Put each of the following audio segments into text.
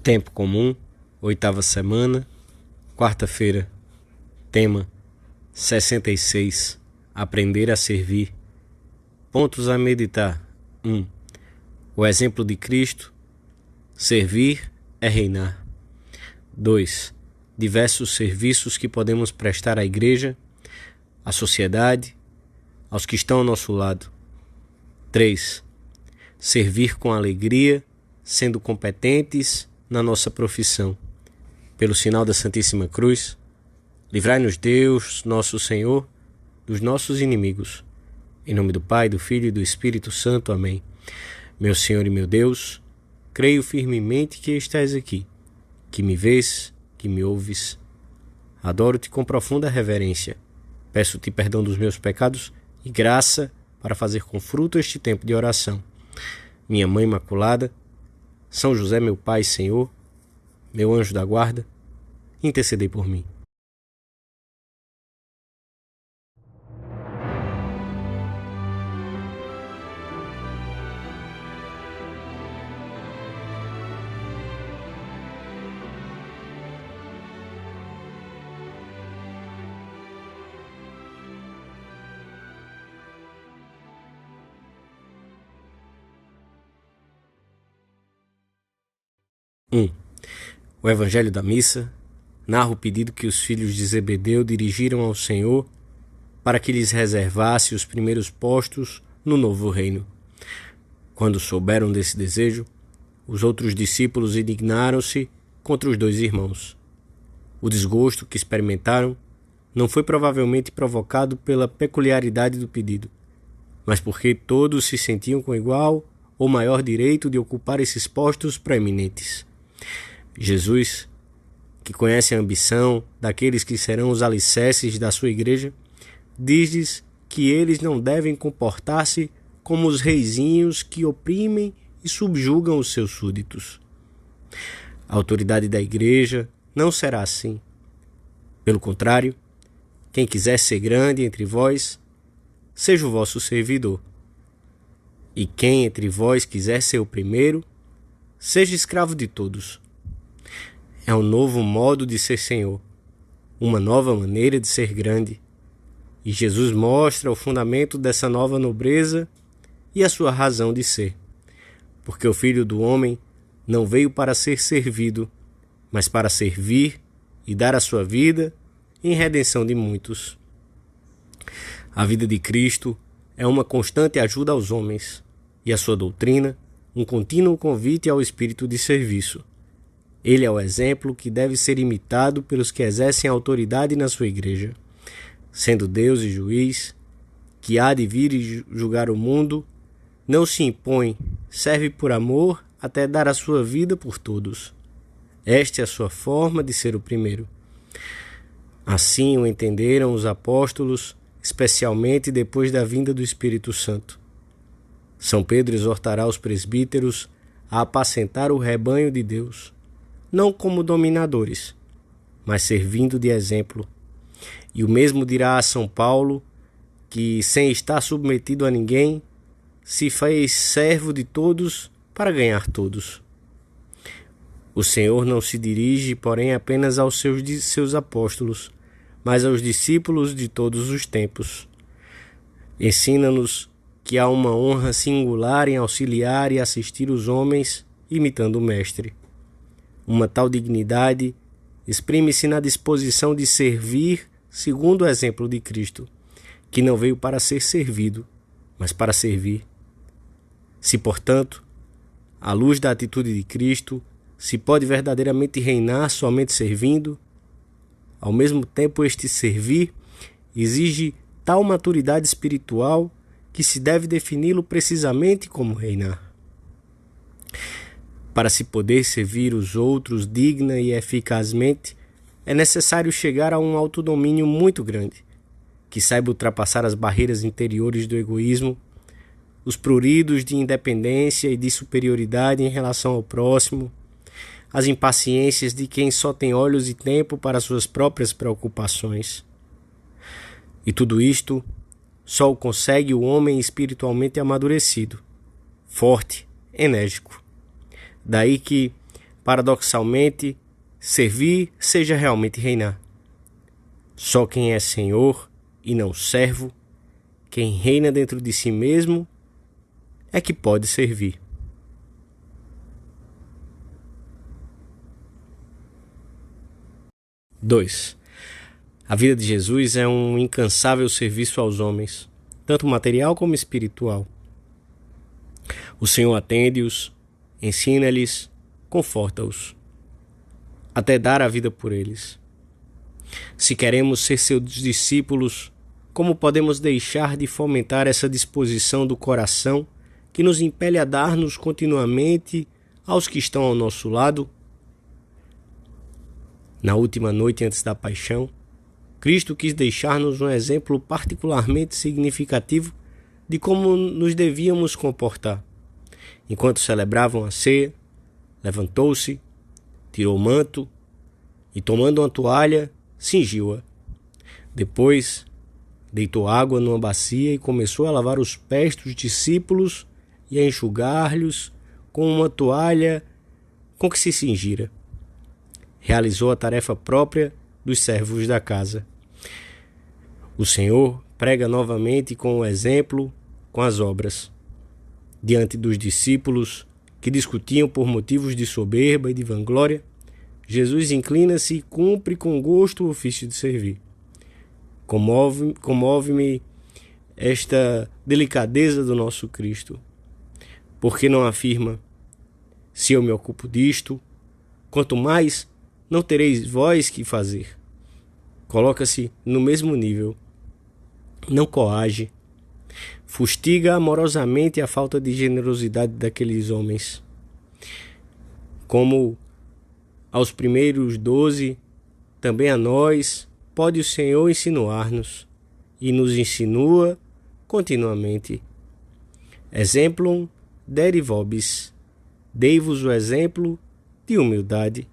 Tempo comum, 8ª semana, quarta-feira. Tema 66. Aprender a servir. Pontos a meditar. 1. O exemplo de Cristo. Servir é reinar. 2. Diversos serviços que podemos prestar à igreja, à sociedade, aos que estão ao nosso lado. 3. Servir com alegria, sendo competentes na nossa profissão. Pelo sinal da Santíssima Cruz, livrai-nos Deus, nosso Senhor, dos nossos inimigos. Em nome do Pai, do Filho e do Espírito Santo. Amém. Meu Senhor e meu Deus, creio firmemente que estás aqui, que me vês, que me ouves. Adoro-te com profunda reverência. Peço-te perdão dos meus pecados e graça para fazer com fruto este tempo de oração. Minha Mãe Imaculada, São José, meu Pai e Senhor, meu anjo da guarda, intercedei por mim. O Evangelho da Missa narra o pedido que os filhos de Zebedeu dirigiram ao Senhor para que lhes reservasse os primeiros postos no novo reino. Quando souberam desse desejo, os outros discípulos indignaram-se contra os dois irmãos. O desgosto que experimentaram não foi provavelmente provocado pela peculiaridade do pedido, mas porque todos se sentiam com igual ou maior direito de ocupar esses postos proeminentes. Jesus, que conhece a ambição daqueles que serão os alicerces da sua igreja, diz-lhes que eles não devem comportar-se como os reizinhos que oprimem e subjugam os seus súditos. A autoridade da igreja não será assim. Pelo contrário, quem quiser ser grande entre vós, seja o vosso servidor. E quem entre vós quiser ser o primeiro, seja escravo de todos. É um novo modo de ser Senhor, uma nova maneira de ser grande. E Jesus mostra o fundamento dessa nova nobreza e a sua razão de ser. Porque o Filho do Homem não veio para ser servido, mas para servir e dar a sua vida em redenção de muitos. A vida de Cristo é uma constante ajuda aos homens, e a sua doutrina, um contínuo convite ao espírito de serviço. Ele é o exemplo que deve ser imitado pelos que exercem autoridade na sua igreja. Sendo Deus e juiz, que há de vir e julgar o mundo, não se impõe, serve por amor até dar a sua vida por todos. Esta é a sua forma de ser o primeiro. Assim o entenderam os apóstolos, especialmente depois da vinda do Espírito Santo. São Pedro exortará os presbíteros a apacentar o rebanho de Deus, não como dominadores, mas servindo de exemplo. E o mesmo dirá a São Paulo, que, sem estar submetido a ninguém, se fez servo de todos para ganhar todos. O Senhor não se dirige, porém, apenas aos seus apóstolos, mas aos discípulos de todos os tempos. Ensina-nos que há uma honra singular em auxiliar e assistir os homens, imitando o Mestre. Uma tal dignidade exprime-se na disposição de servir segundo o exemplo de Cristo, que não veio para ser servido, mas para servir. Se, portanto, à luz da atitude de Cristo, se pode verdadeiramente reinar somente servindo, ao mesmo tempo este servir exige tal maturidade espiritual que se deve defini-lo precisamente como reinar. Para se poder servir os outros digna e eficazmente, é necessário chegar a um autodomínio muito grande, que saiba ultrapassar as barreiras interiores do egoísmo, os pruridos de independência e de superioridade em relação ao próximo, as impaciências de quem só tem olhos e tempo para suas próprias preocupações. E tudo isto só o consegue o homem espiritualmente amadurecido, forte, enérgico. Daí que, Paradoxalmente, servir seja realmente reinar. Só quem é senhor e não servo, quem reina dentro de si mesmo, é que pode servir. Dois. A vida de Jesus é um incansável serviço aos homens, tanto material como espiritual. O Senhor atende-os, ensina-lhes, conforta-os, até dar a vida por eles. Se queremos ser seus discípulos, como podemos deixar de fomentar essa disposição do coração que nos impele a dar-nos continuamente aos que estão ao nosso lado? Na última noite antes da paixão, Cristo quis deixar-nos um exemplo particularmente significativo de como nos devíamos comportar. Enquanto celebravam a ceia, levantou-se, tirou o manto e, tomando uma toalha, cingiu-a. Depois, deitou água numa bacia e começou a lavar os pés dos discípulos e a enxugar-lhes com uma toalha com que se cingira. Realizou a tarefa própria dos servos da casa. O Senhor prega novamente com o exemplo, com as obras. Diante dos discípulos que discutiam por motivos de soberba e de vanglória, Jesus inclina-se e cumpre com gosto o ofício de servir. Comove-me esta delicadeza do nosso Cristo, porque não afirma: se eu me ocupo disto, quanto mais não tereis vós que fazer. Coloca-se no mesmo nível, não coage, fustiga amorosamente a falta de generosidade daqueles homens. Como aos primeiros 12, também a nós pode o Senhor insinuar-nos, e nos insinua continuamente. Exemplum deri vobis, dei-vos o exemplo de humildade.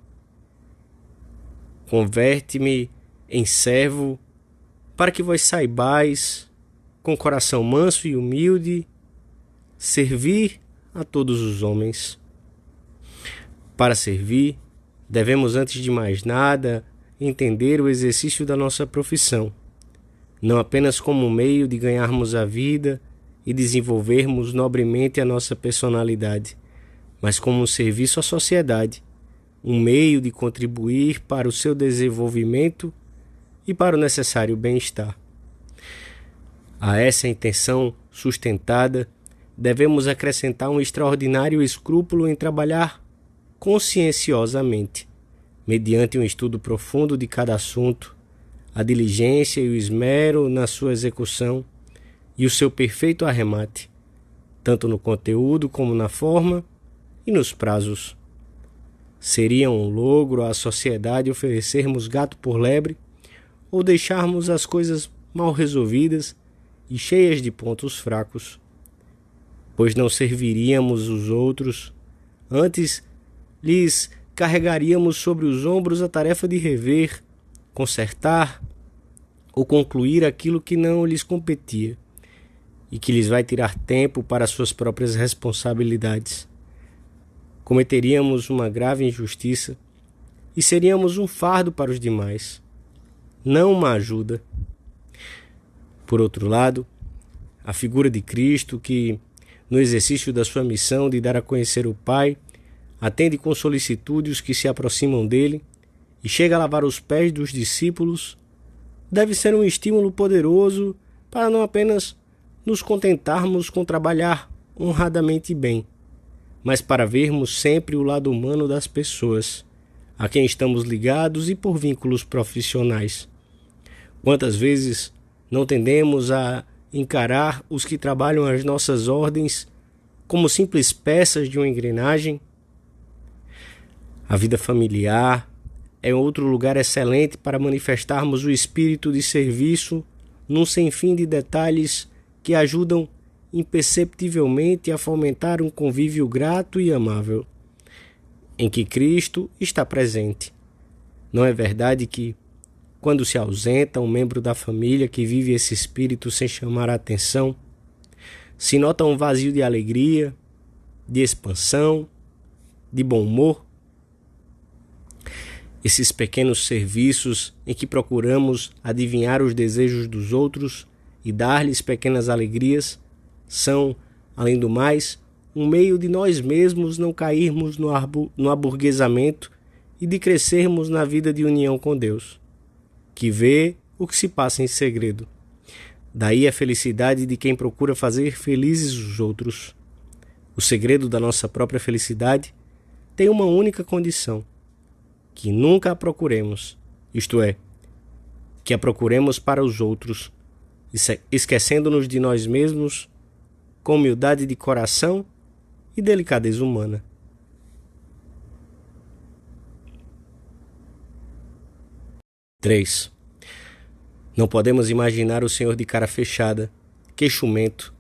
Converte-me em servo, para que vós saibais, com coração manso e humilde, servir a todos os homens. Para servir, devemos, antes de mais nada, entender o exercício da nossa profissão, não apenas como um meio de ganharmos a vida e desenvolvermos nobremente a nossa personalidade, mas como um serviço à sociedade, um meio de contribuir para o seu desenvolvimento e para o necessário bem-estar. A essa intenção sustentada, devemos acrescentar um extraordinário escrúpulo em trabalhar conscienciosamente, mediante um estudo profundo de cada assunto, a diligência e o esmero na sua execução e o seu perfeito arremate, tanto no conteúdo como na forma e nos prazos. Seria um logro à sociedade oferecermos gato por lebre ou deixarmos as coisas mal resolvidas e cheias de pontos fracos, pois não serviríamos os outros, antes lhes carregaríamos sobre os ombros a tarefa de rever, consertar ou concluir aquilo que não lhes competia e que lhes vai tirar tempo para suas próprias responsabilidades. Cometeríamos uma grave injustiça e seríamos um fardo para os demais, não uma ajuda. Por outro lado, a figura de Cristo, que, no exercício da sua missão de dar a conhecer o Pai, atende com solicitude os que se aproximam dele e chega a lavar os pés dos discípulos, deve ser um estímulo poderoso para não apenas nos contentarmos com trabalhar honradamente bem, mas para vermos sempre o lado humano das pessoas, a quem estamos ligados e por vínculos profissionais. Quantas vezes não tendemos a encarar os que trabalham às nossas ordens como simples peças de uma engrenagem? A vida familiar é outro lugar excelente para manifestarmos o espírito de serviço num sem fim de detalhes que ajudam imperceptivelmente a fomentar um convívio grato e amável, em que Cristo está presente. Não é verdade que, quando se ausenta um membro da família que vive esse espírito sem chamar a atenção, se nota um vazio de alegria, de expansão, de bom humor? Esses pequenos serviços em que procuramos adivinhar os desejos dos outros e dar-lhes pequenas alegrias são, além do mais, um meio de nós mesmos não cairmos no aburguesamento e de crescermos na vida de união com Deus, que vê o que se passa em segredo. Daí a felicidade de quem procura fazer felizes os outros. O segredo da nossa própria felicidade tem uma única condição: que nunca a procuremos, isto é, que a procuremos para os outros, esquecendo-nos de nós mesmos, com humildade de coração e delicadeza humana. Três. Não podemos imaginar o Senhor de cara fechada, queixumento,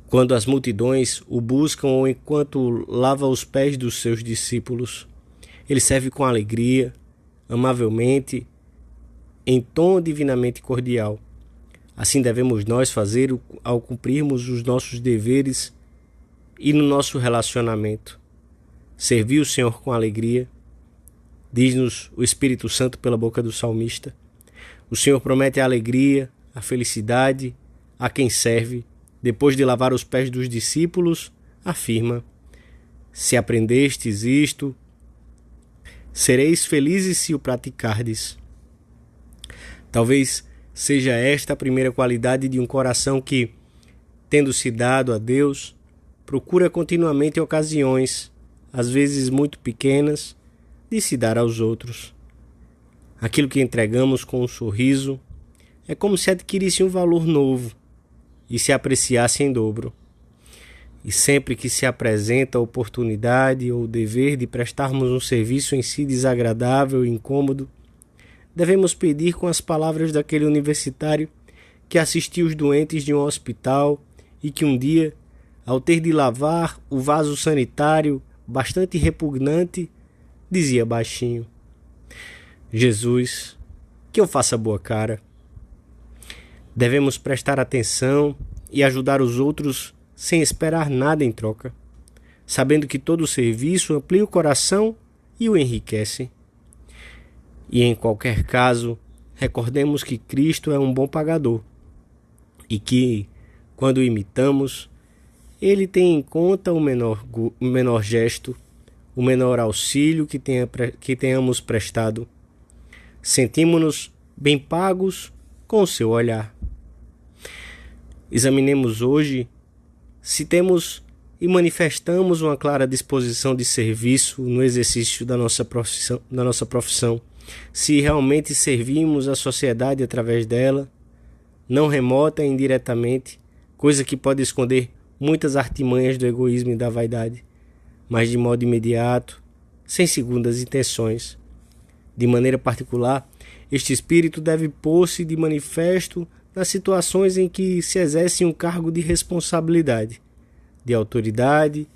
quando as multidões o buscam ou enquanto lava os pés dos seus discípulos. Ele serve com alegria, amavelmente, em tom divinamente cordial. Assim devemos nós fazer ao cumprirmos os nossos deveres e no nosso relacionamento. Servir o Senhor com alegria, diz-nos o Espírito Santo pela boca do salmista. O Senhor promete a alegria, a felicidade a quem serve. Depois de lavar os pés dos discípulos, afirma: se aprendestes isto, sereis felizes se o praticardes. Talvez seja esta a primeira qualidade de um coração que, tendo-se dado a Deus, procura continuamente ocasiões, às vezes muito pequenas, de se dar aos outros. Aquilo que entregamos com um sorriso é como se adquirisse um valor novo e se apreciasse em dobro. E sempre que se apresenta a oportunidade ou o dever de prestarmos um serviço em si desagradável e incômodo, devemos pedir com as palavras daquele universitário que assistiu os doentes de um hospital e que um dia, ao ter de lavar o vaso sanitário bastante repugnante, dizia baixinho: Jesus, que eu faça boa cara. Devemos prestar atenção e ajudar os outros sem esperar nada em troca, sabendo que todo serviço amplia o coração e o enriquece. E em qualquer caso, recordemos que Cristo é um bom pagador e que, quando o imitamos, Ele tem em conta o menor gesto, o menor auxílio que tenhamos prestado. Sentimos-nos bem pagos com o seu olhar. Examinemos hoje se temos e manifestamos uma clara disposição de serviço no exercício da nossa profissão, se realmente servimos a sociedade através dela, não remota e indiretamente, coisa que pode esconder muitas artimanhas do egoísmo e da vaidade, mas de modo imediato, sem segundas intenções. De maneira particular, este espírito deve pôr-se de manifesto nas situações em que se exerce um cargo de responsabilidade, de autoridade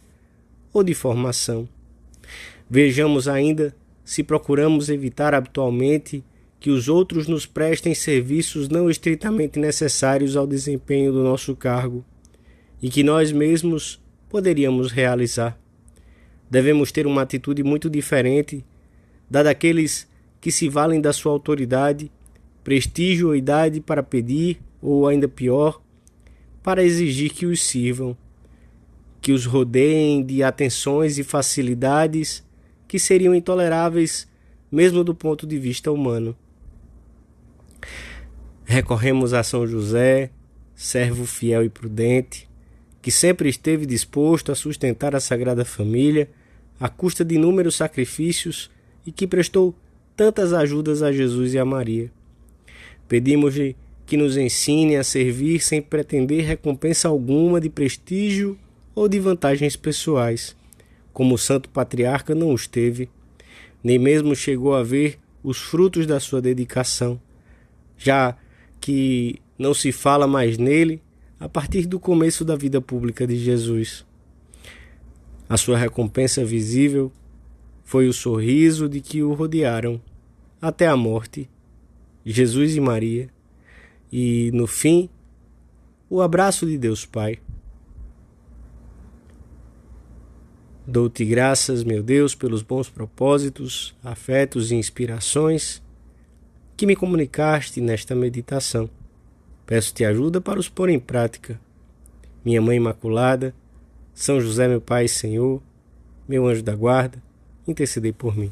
ou de formação. Vejamos ainda se procuramos evitar habitualmente que os outros nos prestem serviços não estritamente necessários ao desempenho do nosso cargo e que nós mesmos poderíamos realizar. Devemos ter uma atitude muito diferente da daqueles que se valem da sua autoridade, prestígio ou idade para pedir, ou ainda pior, para exigir que os sirvam, que os rodeiem de atenções e facilidades que seriam intoleráveis mesmo do ponto de vista humano. Recorremos a São José, servo fiel e prudente, que sempre esteve disposto a sustentar a Sagrada Família à custa de inúmeros sacrifícios e que prestou tantas ajudas a Jesus e a Maria. Pedimos-lhe que nos ensine a servir sem pretender recompensa alguma de prestígio ou de vantagens pessoais, como o Santo Patriarca não os teve, nem mesmo chegou a ver os frutos da sua dedicação, já que não se fala mais nele a partir do começo da vida pública de Jesus. A sua recompensa visível foi o sorriso de que o rodearam até a morte, Jesus e Maria, e, no fim, o abraço de Deus Pai. Dou-te graças, meu Deus, pelos bons propósitos, afetos e inspirações que me comunicaste nesta meditação. Peço-te ajuda para os pôr em prática. Minha Mãe Imaculada, São José, meu Pai e Senhor, meu anjo da guarda, intercedei por mim.